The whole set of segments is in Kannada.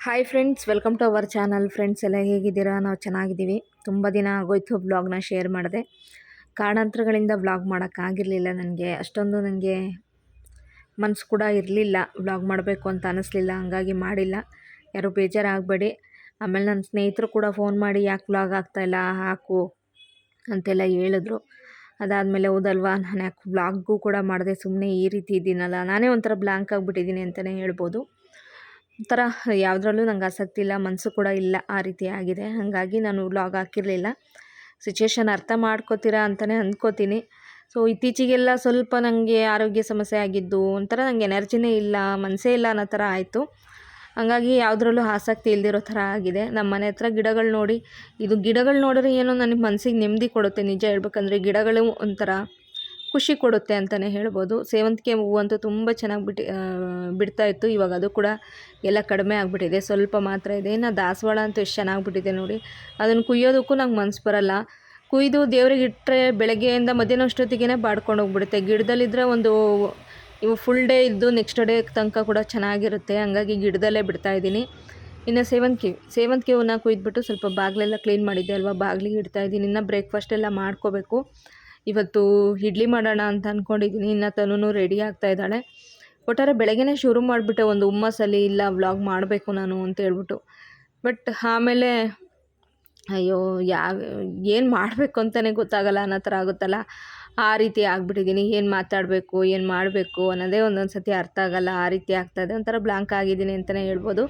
Hi friends, welcome to our channel. Friends ಎಲ್ಲ ಹೇಗಿದ್ದೀರಾ? ನಾವು ಚೆನ್ನಾಗಿದ್ದೀವಿ. ತುಂಬ ದಿನ ಆಗೋಯ್ತು ವ್ಲಾಗ್ನ ಶೇರ್ ಮಾಡಿದೆ. ಕಾರಣಾಂತರಗಳಿಂದ ವ್ಲಾಗ್ ಮಾಡೋಕ್ಕಾಗಿರಲಿಲ್ಲ. ಅಷ್ಟೊಂದು ನನಗೆ ಮನಸ್ಸು ಕೂಡ ಇರಲಿಲ್ಲ, ವ್ಲಾಗ್ ಮಾಡಬೇಕು ಅಂತ ಅನ್ನಿಸ್ಲಿಲ್ಲ. ಹಂಗಾಗಿ ಮಾಡಿಲ್ಲ. ಯಾರೂ ಬೇಜಾರಾಗಬೇಡಿ. ಆಮೇಲೆ ನನ್ನ ಸ್ನೇಹಿತರು ಕೂಡ ಫೋನ್ ಮಾಡಿ ಯಾಕೆ ವ್ಲಾಗ್ ಆಗ್ತಾಯಿಲ್ಲ, ಹಾಕು ಅಂತೆಲ್ಲ ಹೇಳಿದ್ರು. ಅದಾದಮೇಲೆ ಹೌದಲ್ವಾ, ನಾನು ಯಾಕೆ ವ್ಲಾಗ್ಗೂ ಕೂಡ ಮಾಡಿದೆ, ಸುಮ್ಮನೆ ಈ ರೀತಿ ಇದ್ದೀನಲ್ಲ, ನಾನೇ ಒಂಥರ ಬ್ಲ್ಯಾಂಕ್ ಆಗಿಬಿಟ್ಟಿದ್ದೀನಿ ಅಂತಲೇ ಹೇಳ್ಬೋದು. ಒಂಥರ ಯಾವುದ್ರಲ್ಲೂ ನಂಗೆ ಆಸಕ್ತಿ ಇಲ್ಲ, ಮನಸ್ಸು ಕೂಡ ಇಲ್ಲ, ಆ ರೀತಿ ಆಗಿದೆ. ಹಾಗಾಗಿ ನಾನು ವ್ಲಾಗ್ ಹಾಕಿರಲಿಲ್ಲ. ಸಿಚುವೇಶನ್ ಅರ್ಥ ಮಾಡ್ಕೋತೀರಾ ಅಂತಲೇ ಅಂದ್ಕೋತೀನಿ. ಸೊ ಇತ್ತೀಚೆಗೆಲ್ಲ ಸ್ವಲ್ಪ ನನಗೆ ಆರೋಗ್ಯ ಸಮಸ್ಯೆ ಆಗಿದ್ದು, ಒಂಥರ ನನಗೆ ಎನರ್ಜಿನೇ ಇಲ್ಲ, ಮನಸ್ಸೇ ಇಲ್ಲ ಅನ್ನೋ ಥರ ಆಯಿತು. ಹಾಗಾಗಿ ಯಾವುದ್ರಲ್ಲೂ ಆಸಕ್ತಿ ಇಲ್ದಿರೋ ಥರ ಆಗಿದೆ. ನಮ್ಮ ಮನೆ ಹತ್ರ ಗಿಡಗಳು ನೋಡಿ, ಇದು ಗಿಡಗಳು ನೋಡಿದ್ರೆ ಏನೋ ನನಗೆ ಮನಸ್ಸಿಗೆ ನೆಮ್ಮದಿ ಕೊಡುತ್ತೆ. ನಿಜ ಹೇಳ್ಬೇಕಂದ್ರೆ ಗಿಡಗಳು ಒಂಥರ ಖುಷಿ ಕೊಡುತ್ತೆ ಅಂತಲೇ ಹೇಳ್ಬೋದು. ಸೇವಂತಿಗೆ ಹೂವಂತೂ ತುಂಬ ಚೆನ್ನಾಗಿ ಬಿಡ್ತಾ ಇತ್ತು. ಇವಾಗ ಅದು ಕೂಡ ಎಲ್ಲ ಕಡಿಮೆ ಆಗಿಬಿಟ್ಟಿದೆ, ಸ್ವಲ್ಪ ಮಾತ್ರ ಇದೆ. ಇನ್ನು ದಾಸವಾಳ ಅಂತೂ ಎಷ್ಟು ಚೆನ್ನಾಗಿಬಿಟ್ಟಿದೆ ನೋಡಿ. ಅದನ್ನು ಕುಯ್ಯೋದಕ್ಕೂ ನಂಗೆ ಮನಸ್ಸು ಬರೋಲ್ಲ. ಕುಯ್ದು ದೇವ್ರಿಗೆ ಇಟ್ಟರೆ ಬೆಳಗ್ಗೆಯಿಂದ ಮಧ್ಯಾಹ್ನ ಅಷ್ಟೊತ್ತಿಗೆ ಬಾಡ್ಕೊಂಡು ಹೋಗ್ಬಿಡುತ್ತೆ. ಗಿಡದಲ್ಲಿದ್ದರೆ ಇವು ಫುಲ್ ಡೇ ಇದ್ದು ನೆಕ್ಸ್ಟ್ ಡೇ ತನಕ ಕೂಡ ಚೆನ್ನಾಗಿರುತ್ತೆ. ಹಂಗಾಗಿ ಗಿಡದಲ್ಲೇ ಬಿಡ್ತಾಯಿದ್ದೀನಿ. ಇನ್ನು ಸೇವಂತಿಗೆ ಹೂವನ್ನ ಕುಯ್ದುಬಿಟ್ಟು ಸ್ವಲ್ಪ ಬಾಗಿಲೆಲ್ಲ ಕ್ಲೀನ್ ಮಾಡಿದ್ದೆ ಅಲ್ವಾ, ಬಾಗಿಲಿಗೆ ಇಡ್ತಾಯಿದ್ದೀನಿ. ಇನ್ನು ಬ್ರೇಕ್ಫಾಸ್ಟ್ ಎಲ್ಲ ಮಾಡ್ಕೋಬೇಕು. ಇವತ್ತು ಇಡ್ಲಿ ಮಾಡೋಣ ಅಂತ ಅಂದ್ಕೊಂಡಿದ್ದೀನಿ. ಇನ್ನು ತನೂ ರೆಡಿ ಆಗ್ತಾ ಇದ್ದಾಳೆ. ಒಟ್ಟಾರೆ ಬೆಳಗ್ಗೆನೇ ಶುರು ಮಾಡಿಬಿಟ್ಟೆ ಒಂದು ಹುಮ್ಮಸ್ಸಲ್ಲಿ, ಇಲ್ಲ ವ್ಲಾಗ್ ಮಾಡಬೇಕು ನಾನು ಅಂತ ಹೇಳ್ಬಿಟ್ಟು. ಬಟ್ ಆಮೇಲೆ ಅಯ್ಯೋ ಏನು ಮಾಡಬೇಕು ಅಂತಲೇ ಗೊತ್ತಾಗಲ್ಲ ಅನ್ನೋ ಥರ ಆಗುತ್ತಲ್ಲ, ಆ ರೀತಿ ಆಗಿಬಿಟ್ಟಿದ್ದೀನಿ. ಏನು ಮಾತಾಡಬೇಕು, ಏನು ಮಾಡಬೇಕು ಅನ್ನೋದೇ ಒಂದೊಂದು ಸತಿ ಅರ್ಥ ಆಗಲ್ಲ, ಆ ರೀತಿ ಆಗ್ತಾಯಿದೆ. ಒಂಥರ ಬ್ಲ್ಯಾಂಕ್ ಆಗಿದ್ದೀನಿ ಅಂತಲೇ ಹೇಳ್ಬೋದು.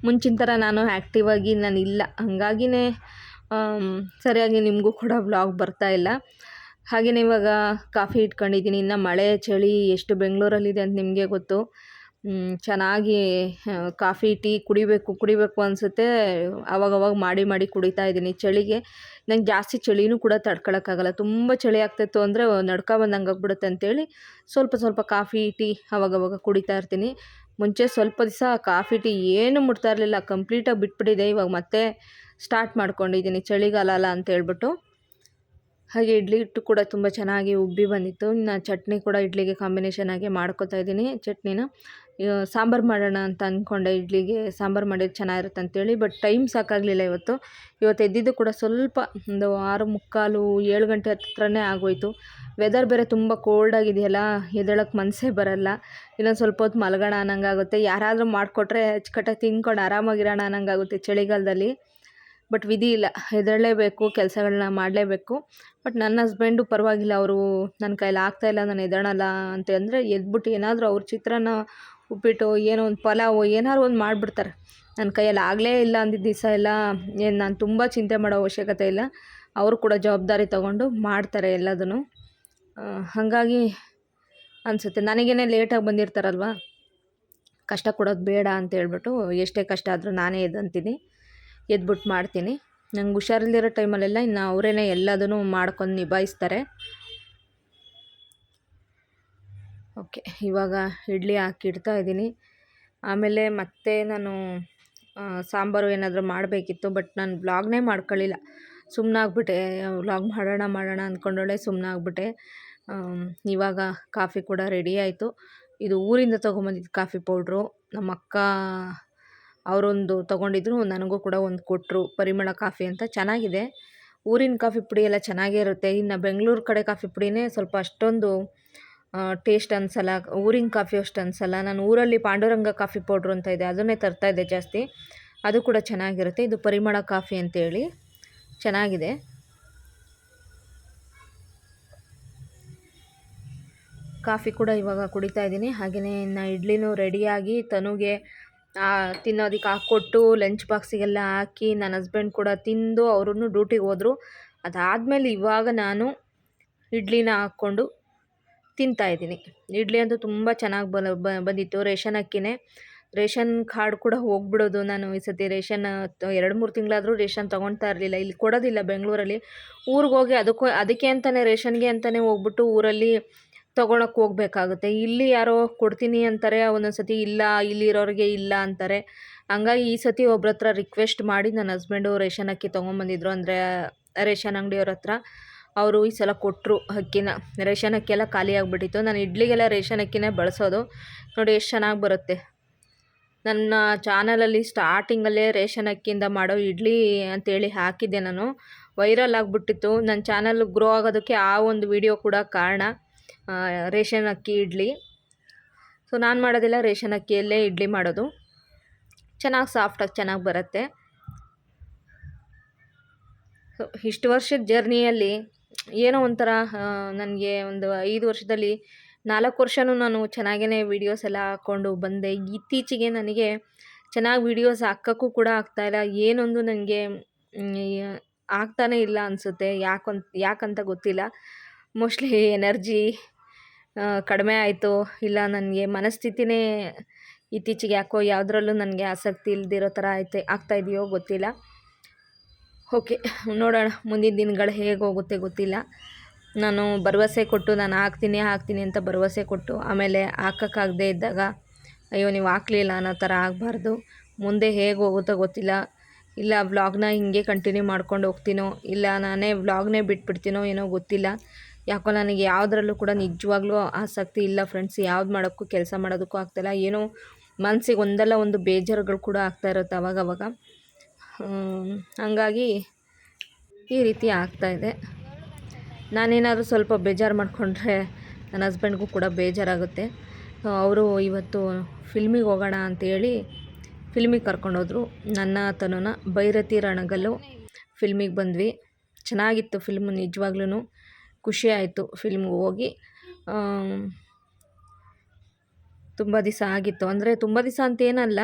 ಮುಂಚಿನ ಥರ ನಾನು ಆ್ಯಕ್ಟಿವ್ ಆಗಿ ಇಲ್ಲ. ಹಾಗಾಗಿನೇ ಸರಿಯಾಗಿ ನಿಮಗೂ ಕೂಡ ವ್ಲಾಗ್ ಬರ್ತಾಯಿಲ್ಲ. ಹಾಗೆಯೇ ಇವಾಗ ಕಾಫಿ ಇಟ್ಕೊಂಡಿದ್ದೀನಿ. ಇನ್ನು ಮಳೆ ಚಳಿ ಎಷ್ಟು ಬೆಂಗಳೂರಲ್ಲಿದೆ ಅಂತ ನಿಮಗೆ ಗೊತ್ತು. ಚೆನ್ನಾಗಿ ಕಾಫಿ ಟೀ ಕುಡಿಬೇಕು ಅನಿಸುತ್ತೆ. ಅವಾಗವಾಗ ಮಾಡಿ ಕುಡಿತಾ ಇದ್ದೀನಿ. ಚಳಿಗೆ ನಂಗೆ ಜಾಸ್ತಿ ಚಳಿನೂ ಕೂಡ ತಡ್ಕೊಳಕ್ಕಾಗಲ್ಲ. ತುಂಬ ಚಳಿ ಆಗ್ತಾಯಿತ್ತು ಅಂದರೆ ನಡ್ಕ ಬಂದಂಗೆ ಆಗ್ಬಿಡುತ್ತೆ ಅಂತೇಳಿ ಸ್ವಲ್ಪ ಕಾಫಿ ಟೀ ಅವಾಗವಾಗ ಕುಡಿತಾ ಇರ್ತೀನಿ. ಮುಂಚೆ ಸ್ವಲ್ಪ ದಿವಸ ಕಾಫಿ ಟೀ ಏನು ಮುಟ್ತಾ ಇರಲಿಲ್ಲ, ಕಂಪ್ಲೀಟಾಗಿ ಬಿಟ್ಬಿಟ್ಟಿದೆ. ಇವಾಗ ಮತ್ತೆ ಸ್ಟಾರ್ಟ್ ಮಾಡ್ಕೊಂಡಿದ್ದೀನಿ, ಚಳಿಗಾಲ ಅಲ್ಲ ಅಂತ ಹೇಳ್ಬಿಟ್ಟು. ಹಾಗೆ ಇಡ್ಲಿ ಹಿಟ್ಟು ಕೂಡ ತುಂಬ ಚೆನ್ನಾಗಿ ಉಬ್ಬಿ ಬಂದಿತ್ತು. ಇನ್ನು ಚಟ್ನಿ ಕೂಡ ಇಡ್ಲಿಗೆ ಕಾಂಬಿನೇಷನ್ ಆಗಿ ಮಾಡ್ಕೊತಾ ಇದ್ದೀನಿ. ಚಟ್ನಿನ ಸಾಂಬಾರು ಮಾಡೋಣ ಅಂತ ಅಂದ್ಕೊಂಡೆ, ಇಡ್ಲಿಗೆ ಸಾಂಬಾರು ಮಾಡಿದ್ರೆ ಚೆನ್ನಾಗಿರುತ್ತೆ ಅಂತೇಳಿ. ಬಟ್ ಟೈಮ್ ಸಾಕಾಗಲಿಲ್ಲ ಇವತ್ತು ಎದ್ದಿದ್ದು ಕೂಡ ಸ್ವಲ್ಪ ಒಂದು 6:45 7 ಗಂಟೆ ಹತ್ರನೇ ಆಗೋಯಿತು. ವೆದರ್ ಬೇರೆ ತುಂಬ ಕೋಲ್ಡ್ ಆಗಿದೆಯಲ್ಲ, ಎದ್ದೇಳಕ್ಕೆ ಮನಸ್ಸೇ ಬರಲ್ಲ. ಇನ್ನೊಂದು ಸ್ವಲ್ಪ ಹೊತ್ತು ಮಲಗೋಣ ಅನ್ನಂಗಾಗುತ್ತೆ. ಯಾರಾದರೂ ಮಾಡಿಕೊಟ್ರೆ ಅಚ್ಚುಕಟ್ಟಾಗಿ ತಿಂದ್ಕೊಂಡು ಆರಾಮಾಗಿರೋಣ ಅನ್ನಂಗಾಗುತ್ತೆ ಚಳಿಗಾಲದಲ್ಲಿ. ಬಟ್ ವಿಧಿ ಇಲ್ಲ, ಎದ್ದೇಳಲೇಬೇಕು, ಕೆಲಸಗಳನ್ನ ಮಾಡಲೇಬೇಕು. ಬಟ್ ನನ್ನ ಹಸ್ಬೆಂಡು ಪರವಾಗಿಲ್ಲ, ಅವರು ನನ್ನ ಕೈಲಿ ಆಗ್ತಾಯಿಲ್ಲ, ನಾನು ಎದ್ದೇಳಲ್ಲ ಅಂತಂದರೆ ಎದ್ಬಿಟ್ಟು ಏನಾದರೂ ಅವ್ರ ಚಿತ್ರಾನ್ನ, ಉಪ್ಪಿಟ್ಟು, ಏನೋ ಒಂದು ಪಲಾವು ಏನಾದ್ರು ಒಂದು ಮಾಡಿಬಿಡ್ತಾರೆ. ನನ್ನ ಕೈಯಲ್ಲಿ ಆಗಲೇ ಇಲ್ಲ ಅಂದಿದ್ದ ದಿವಸ ಎಲ್ಲ ನಾನು ತುಂಬ ಚಿಂತೆ ಮಾಡೋ ಅವಶ್ಯಕತೆ ಇಲ್ಲ. ಅವರು ಕೂಡ ಜವಾಬ್ದಾರಿ ತೊಗೊಂಡು ಮಾಡ್ತಾರೆ ಎಲ್ಲದನ್ನು. ಹಾಗಾಗಿ ಅನಿಸುತ್ತೆ ನನಗೇನೆ ಲೇಟಾಗಿ ಬಂದಿರ್ತಾರಲ್ವ, ಕಷ್ಟ ಕೊಡೋದು ಬೇಡ ಅಂತ ಹೇಳ್ಬಿಟ್ಟು ಎಷ್ಟೇ ಕಷ್ಟ ಆದರೂ ನಾನೇ ಎದ್ಬಿಟ್ಟು ಮಾಡ್ತೀನಿ. ನಂಗೆ ಹುಷಾರಿಲ್ದಿರೋ ಟೈಮಲ್ಲೆಲ್ಲ ಇನ್ನು ಅವರೇ ಎಲ್ಲದನ್ನು ಮಾಡ್ಕೊಂಡು ನಿಭಾಯಿಸ್ತಾರೆ. ಓಕೆ, ಇವಾಗ ಇಡ್ಲಿ ಹಾಕಿಡ್ತಾ ಇದ್ದೀನಿ. ಆಮೇಲೆ ಮತ್ತೆ ನಾನು ಸಾಂಬಾರು ಏನಾದರೂ ಮಾಡಬೇಕಿತ್ತು. ಬಟ್ ನಾನು ವ್ಲಾಗ್ನೇ ಮಾಡ್ಕೊಳ್ಳಿಲ್ಲ, ಸುಮ್ಮನಾಗ್ಬಿಟ್ಟೆ. ವ್ಲಾಗ್ ಮಾಡೋಣ ಅಂದ್ಕೊಂಡೊಳ್ಳೆ ಸುಮ್ಮನಾಗ್ಬಿಟ್ಟೆ. ಇವಾಗ ಕಾಫಿ ಕೂಡ ರೆಡಿ ಆಯಿತು. ಇದು ಊರಿಂದ ತೊಗೊಂಬಂದಿದ್ದು ಕಾಫಿ ಪೌಡ್ರು. ನಮ್ಮ ಅಕ್ಕ ಅವರೊಂದು ತೊಗೊಂಡಿದ್ರು, ನನಗೂ ಕೂಡ ಒಂದು ಕೊಟ್ಟರು. ಪರಿಮಳ ಕಾಫಿ ಅಂತ ಚೆನ್ನಾಗಿದೆ. ಊರಿನ ಕಾಫಿ ಪುಡಿ ಎಲ್ಲ ಚೆನ್ನಾಗೇ ಇರುತ್ತೆ. ಇನ್ನು ಬೆಂಗಳೂರು ಕಡೆ ಕಾಫಿ ಪುಡಿನೇ ಸ್ವಲ್ಪ ಅಷ್ಟೊಂದು ಟೇಸ್ಟ್ ಅನಿಸಲ್ಲ, ಊರಿನ ಕಾಫಿ ಅಷ್ಟು ಅನಿಸಲ್ಲ. ನಾನು ಊರಲ್ಲಿ ಪಾಂಡುರಂಗ ಕಾಫಿ ಪೌಡ್ರು ಅಂತ ಇದೆ, ಅದನ್ನೇ ತರ್ತಾಯಿದ್ದೆ ಜಾಸ್ತಿ. ಅದು ಕೂಡ ಚೆನ್ನಾಗಿರುತ್ತೆ. ಇದು ಪರಿಮಳ ಕಾಫಿ ಅಂತೇಳಿ ಚೆನ್ನಾಗಿದೆ. ಕಾಫಿ ಕೂಡ ಇವಾಗ ಕುಡಿತಾ ಇದ್ದೀನಿ. ಹಾಗೆಯೇ ಇನ್ನು ಇಡ್ಲಿನೂ ರೆಡಿಯಾಗಿ ತನುಗೆ ತಿನ್ನೋದಕ್ಕೆ ಹಾಕ್ಕೊಟ್ಟು ಲಂಚ್ ಬಾಕ್ಸಿಗೆಲ್ಲ ಹಾಕಿ, ನನ್ನ ಹಸ್ಬೆಂಡ್ ಕೂಡ ತಿಂದು ಅವರು ಡ್ಯೂಟಿಗೆ ಹೋದರು. ಅದಾದಮೇಲೆ ಇವಾಗ ನಾನು ಇಡ್ಲಿನ ಹಾಕ್ಕೊಂಡು ತಿಂತಾಯಿದ್ದೀನಿ. ಇಡ್ಲಿ ಅಂತೂ ತುಂಬ ಚೆನ್ನಾಗಿ ಬಂದಿತ್ತು. ರೇಷನ್ ಅಕ್ಕಿನೇ, ರೇಷನ್ ಕಾರ್ಡ್ ಕೂಡ ಹೋಗ್ಬಿಡೋದು. ನಾನು ಈ ಸತಿ ರೇಷನ್ 2-3 ತಿಂಗಳಾದರೂ ರೇಷನ್ ತೊಗೊಳ್ತಾ ಇರಲಿಲ್ಲ. ಇಲ್ಲಿ ಕೊಡೋದಿಲ್ಲ ಬೆಂಗಳೂರಲ್ಲಿ. ಊರಿಗೆ ಹೋಗಿ ಅದಕ್ಕೆ ಅಂತಲೇ ರೇಷನ್ಗೆ ಅಂತಲೇ ಹೋಗ್ಬಿಟ್ಟು ಊರಲ್ಲಿ ತೊಗೊಳಕ್ಕೆ ಹೋಗ್ಬೇಕಾಗುತ್ತೆ. ಇಲ್ಲಿ ಯಾರೋ ಕೊಡ್ತೀನಿ ಅಂತಾರೆ, ಒಂದೊಂದು ಸತಿ ಇಲ್ಲ, ಇಲ್ಲಿರೋರಿಗೆ ಇಲ್ಲ ಅಂತಾರೆ. ಹಂಗಾಗಿ ಈ ಸತಿ ಒಬ್ರ ಹತ್ರ ರಿಕ್ವೆಸ್ಟ್ ಮಾಡಿ ನನ್ನ ಹಸ್ಬೆಂಡು ರೇಷನ್ ಅಕ್ಕಿ ತೊಗೊಂಬಂದಿದ್ರು, ಅಂದರೆ ರೇಷನ್ ಅಂಗಡಿಯವ್ರ ಹತ್ರ. ಅವರು ಈ ಸಲ ಕೊಟ್ಟರು ಅಕ್ಕಿನ. ರೇಷನ್ ಅಕ್ಕಿ ಎಲ್ಲ ಖಾಲಿ ಆಗಿಬಿಟ್ಟಿತ್ತು. ನಾನು ಇಡ್ಲಿಗೆಲ್ಲ ರೇಷನ್ ಅಕ್ಕಿನೇ ಬಳಸೋದು. ನೋಡಿ ಎಷ್ಟು ಚೆನ್ನಾಗಿ ಬರುತ್ತೆ. ನನ್ನ ಚಾನಲಲ್ಲಿ ಸ್ಟಾರ್ಟಿಂಗಲ್ಲೇ ರೇಷನ್ ಅಕ್ಕಿಯಿಂದ ಮಾಡೋ ಇಡ್ಲಿ ಅಂತೇಳಿ ಹಾಕಿದ್ದೆ ನಾನು. ವೈರಲ್ ಆಗಿಬಿಟ್ಟಿತ್ತು. ನನ್ನ ಚಾನಲ್ ಗ್ರೋ ಆಗೋದಕ್ಕೆ ಆ ಒಂದು ವಿಡಿಯೋ ಕೂಡ ಕಾರಣ, ರೇಷನ್ ಅಕ್ಕಿ ಇಡ್ಲಿ. ಸೊ ನಾನು ಮಾಡೋದಿಲ್ಲ, ರೇಷನ್ ಅಕ್ಕಿಯಲ್ಲೇ ಇಡ್ಲಿ ಮಾಡೋದು. ಚೆನ್ನಾಗಿ ಸಾಫ್ಟಾಗಿ ಚೆನ್ನಾಗಿ ಬರುತ್ತೆ. ಸೊ ಇಷ್ಟು ವರ್ಷದ ಜರ್ನಿಯಲ್ಲಿ ಏನೋ ಒಂಥರ ನನಗೆ ಒಂದು 5 ವರ್ಷದಲ್ಲಿ 4 ವರ್ಷವೂ ನಾನು ಚೆನ್ನಾಗೇ ವೀಡಿಯೋಸ್ ಎಲ್ಲ ಹಾಕ್ಕೊಂಡು ಬಂದೆ. ಇತ್ತೀಚೆಗೆ ನನಗೆ ಚೆನ್ನಾಗಿ ವೀಡಿಯೋಸ್ ಹಾಕೋಕ್ಕೂ ಕೂಡ ಆಗ್ತಾಯಿಲ್ಲ. ಏನೊಂದು ನನಗೆ ಆಗ್ತಾನೇ ಇಲ್ಲ ಅನಿಸುತ್ತೆ. ಯಾಕಂತ ಗೊತ್ತಿಲ್ಲ. ಮೋಸ್ಟ್ಲಿ ಎನರ್ಜಿ ಕಡಿಮೆ ಆಯಿತು, ಇಲ್ಲ ನನಗೆ ಮನಸ್ಥಿತಿನೇ ಇತ್ತೀಚೆಗೆ ಯಾಕೋ ಯಾವುದ್ರಲ್ಲೂ ನನಗೆ ಆಸಕ್ತಿ ಇಲ್ದಿರೋ ಥರ ಆಗ್ತಾಯಿದೆಯೋ ಗೊತ್ತಿಲ್ಲ. ಓಕೆ, ನೋಡೋಣ ಮುಂದಿನ ದಿನಗಳು ಹೇಗೆ ಹೋಗುತ್ತೆ ಗೊತ್ತಿಲ್ಲ. ನಾನು ಭರವಸೆ ಕೊಟ್ಟು ನಾನು ಹಾಕ್ತೀನಿ ಅಂತ ಭರವಸೆ ಕೊಟ್ಟು ಆಮೇಲೆ ಹಾಕೋಕ್ಕಾಗದೇ ಇದ್ದಾಗ ಅಯ್ಯೋ ನೀವು ಹಾಕ್ಲಿಲ್ಲ ಅನ್ನೋ ಥರ ಆಗಬಾರ್ದು. ಮುಂದೆ ಹೇಗೆ ಹೋಗುತ್ತೋ ಗೊತ್ತಿಲ್ಲ. ಇಲ್ಲ ವ್ಲಾಗ್ನ ಹಿಂಗೆ ಕಂಟಿನ್ಯೂ ಮಾಡ್ಕೊಂಡು ಹೋಗ್ತೀನೋ, ಇಲ್ಲ ನಾನೇ ವ್ಲಾಗ್ನೇ ಬಿಟ್ಬಿಡ್ತೀನೋ ಏನೋ ಗೊತ್ತಿಲ್ಲ. ಯಾಕೋ ನನಗೆ ಯಾವುದ್ರಲ್ಲೂ ಕೂಡ ನಿಜವಾಗ್ಲೂ ಆಸಕ್ತಿ ಇಲ್ಲ ಫ್ರೆಂಡ್ಸ್. ಯಾವ್ದು ಮಾಡೋಕ್ಕೂ ಕೆಲಸ ಮಾಡೋದಕ್ಕೂ ಆಗ್ತಾಯಿಲ್ಲ. ಏನೋ ಮನಸ್ಸಿಗೆ ಒಂದಲ್ಲ ಒಂದು ಬೇಜಾರುಗಳು ಕೂಡ ಆಗ್ತಾ ಇರುತ್ತೆ ಅವಾಗವಾಗ. ಹಾಗಾಗಿ ಈ ರೀತಿ ಆಗ್ತಾಯಿದೆ. ನಾನೇನಾದರೂ ಸ್ವಲ್ಪ ಬೇಜಾರು ಮಾಡಿಕೊಂಡ್ರೆ ನನ್ನ ಹಸ್ಬೆಂಡ್ಗೂ ಕೂಡ ಬೇಜಾರಾಗುತ್ತೆ. ಅವರು ಇವತ್ತು ಫಿಲ್ಮಿಗೆ ಹೋಗೋಣ ಅಂತೇಳಿ ಫಿಲ್ಮಿಗೆ ಕರ್ಕೊಂಡೋದ್ರು. ನನ್ನ ತನುನ ಭೈರತಿ ರಣಗಲ್ಲು ಫಿಲ್ಮಿಗೆ ಬಂದ್ವಿ. ಚೆನ್ನಾಗಿತ್ತು ಫಿಲ್ಮು, ನಿಜವಾಗ್ಲೂ ಖುಷಿ ಆಯಿತು ಫಿಲ್ಮ್ಗೆ ಹೋಗಿ. ತುಂಬ ದಿವಸ ಆಗಿತ್ತು, ಅಂದರೆ ತುಂಬ ದಿವಸ ಅಂತೇನಲ್ಲ,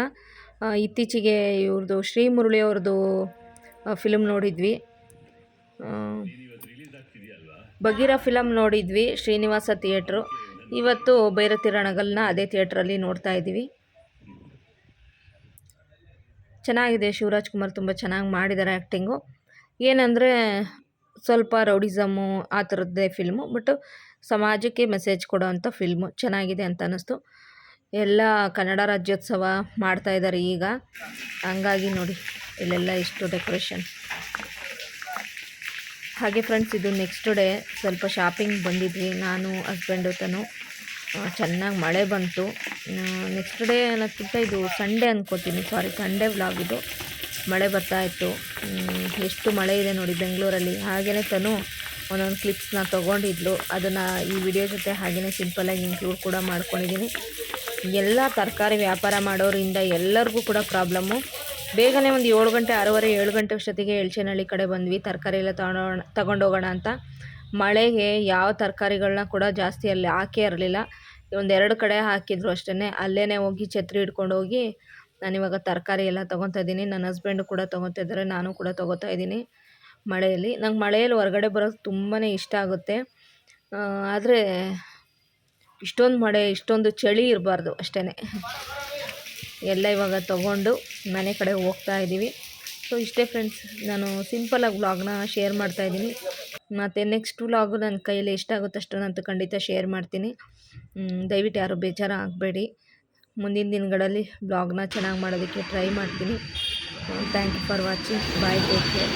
ಇತ್ತೀಚೆಗೆ ಇವ್ರದ್ದು ಶ್ರೀ ಮುರಳಿ ಅವ್ರದ್ದು ಫಿಲ್ಮ್ ನೋಡಿದ್ವಿ. ಬಗೀರ ಫಿಲಮ್ ನೋಡಿದ್ವಿ ಶ್ರೀನಿವಾಸ ಥಿಯೇಟ್ರು. ಇವತ್ತು ಭೈರತಿ ರಣಗಲ್ನ ಅದೇ ಥಿಯೇಟ್ರಲ್ಲಿ ನೋಡ್ತಾ ಇದ್ದೀವಿ. ಚೆನ್ನಾಗಿದೆ. ಶಿವರಾಜ್ ಕುಮಾರ್ ತುಂಬ ಚೆನ್ನಾಗಿ ಮಾಡಿದ್ದಾರೆ ಆ್ಯಕ್ಟಿಂಗು. ಏನಂದರೆ ಸ್ವಲ್ಪ ರೌಡಿಸಮ್ಮು ಆ ಥರದ್ದೇ ಫಿಲ್ಮು, ಬಟ್ ಸಮಾಜಕ್ಕೆ ಮೆಸೇಜ್ ಕೊಡೋ ಅಂಥ ಫಿಲ್ಮು. ಚೆನ್ನಾಗಿದೆ ಅಂತ ಅನ್ನಿಸ್ತು. ಎಲ್ಲ ಕನ್ನಡ ರಾಜ್ಯೋತ್ಸವ ಮಾಡ್ತಾಯಿದ್ದಾರೆ ಈಗ, ಹಂಗಾಗಿ ನೋಡಿ ಇಲ್ಲೆಲ್ಲ ಎಷ್ಟು ಡೆಕೋರೇಷನ್. ಹಾಗೆ ಫ್ರೆಂಡ್ಸ್, ಇದು ನೆಕ್ಸ್ಟ್ ಡೇ ಸ್ವಲ್ಪ ಶಾಪಿಂಗ್ ಬಂದಿದ್ವಿ ನಾನು ಹಸ್ಬೆಂಡು ತನು. ಚೆನ್ನಾಗಿ ಮಳೆ ಬಂತು. ನೆಕ್ಸ್ಟ್ ಡೇ ಅನ್ನೋಕ್ಕಿಂತ ಇದು ಸಂಡೇ ಅಂದ್ಕೋತೀನಿ, ಸಂಡೇ ವ್ಲಾಗ್ ಇದು. ಮಳೆ ಬರ್ತಾಯಿತ್ತು. ಎಷ್ಟು ಮಳೆ ಇದೆ ನೋಡಿ ಬೆಂಗಳೂರಲ್ಲಿ. ಹಾಗೆಯೇ ತನು ಒಂದೊಂದು ಕ್ಲಿಪ್ಸ್ನ ತೊಗೊಂಡಿದ್ಲು. ಅದನ್ನು ಈ ವಿಡಿಯೋ ಜೊತೆ ಹಾಗೆಯೇ ಸಿಂಪಲಾಗಿ ಇನ್ಕ್ಲೂಡ್ ಕೂಡ ಮಾಡ್ಕೊಂಡಿದ್ದೀನಿ. ಎಲ್ಲ ತರಕಾರಿ ವ್ಯಾಪಾರ ಮಾಡೋರಿಂದ ಎಲ್ಲರಿಗೂ ಕೂಡ ಪ್ರಾಬ್ಲಮ್ಮು. ಬೇಗನೆ ಒಂದು 7 ಗಂಟೆ 6:30 7 ಗಂಟೆ ಅಷ್ಟೊತ್ತಿಗೆ ಎಳ್ಚೇನಹಳ್ಳಿ ಕಡೆ ಬಂದ್ವಿ ತರಕಾರಿ ಎಲ್ಲ ತಗೊಂಡೋಗೋಣ ಅಂತ. ಮಳೆಗೆ ಯಾವ ತರಕಾರಿಗಳನ್ನ ಕೂಡ ಜಾಸ್ತಿ ಅಲ್ಲಿ ಹಾಕೇ ಇರಲಿಲ್ಲ. 1-2 ಕಡೆ ಹಾಕಿದ್ರು ಅಷ್ಟೇ. ಅಲ್ಲೇ ಹೋಗಿ ಛತ್ರಿ ಹಿಡ್ಕೊಂಡು ಹೋಗಿ ನಾನಿವಾಗ ತರಕಾರಿ ಎಲ್ಲ ತೊಗೊತಾ ಇದ್ದೀನಿ. ನನ್ನ ಹಸ್ಬೆಂಡು ಕೂಡ ತೊಗೊತಾ ಇದ್ದಾರೆ, ನಾನು ಕೂಡ ತೊಗೋತಾ ಇದ್ದೀನಿ ಮಳೆಯಲ್ಲಿ. ನಂಗೆ ಮಳೆಯಲ್ಲಿ ಹೊರಗಡೆ ಬರೋದು ತುಂಬಾ ಇಷ್ಟ ಆಗುತ್ತೆ. ಆದರೆ ಇಷ್ಟೊಂದು ಮಳೆ, ಇಷ್ಟೊಂದು ಚಳಿ ಇರಬಾರ್ದು ಅಷ್ಟೇ. ಎಲ್ಲ ಇವಾಗ ತೊಗೊಂಡು ಮನೆ ಕಡೆ ಹೋಗ್ತಾ ಇದ್ದೀವಿ. ಸೊ ಇಷ್ಟೇ ಫ್ರೆಂಡ್ಸ್, ನಾನು ಸಿಂಪಲಾಗಿ ವ್ಲಾಗ್ನ ಶೇರ್ ಮಾಡ್ತಾಯಿದ್ದೀನಿ. ಮತ್ತು ನೆಕ್ಸ್ಟ್ ವ್ಲಾಗು ನನ್ನ ಕೈಯಲ್ಲಿ ಎಷ್ಟಾಗುತ್ತೋ ಅಷ್ಟನ್ನಂತೂ ಖಂಡಿತ ಶೇರ್ ಮಾಡ್ತೀನಿ. ದಯವಿಟ್ಟು ಯಾರು ಬೇಜಾರು ಆಗಬೇಡಿ. ಮುಂದಿನ ದಿನಗಳಲ್ಲಿ ವ್ಲಾಗ್ನ ಚೆನ್ನಾಗಿ ಮಾಡೋದಕ್ಕೆ ಟ್ರೈ ಮಾಡ್ತೀನಿ. Thank you for watching. Bye, take care.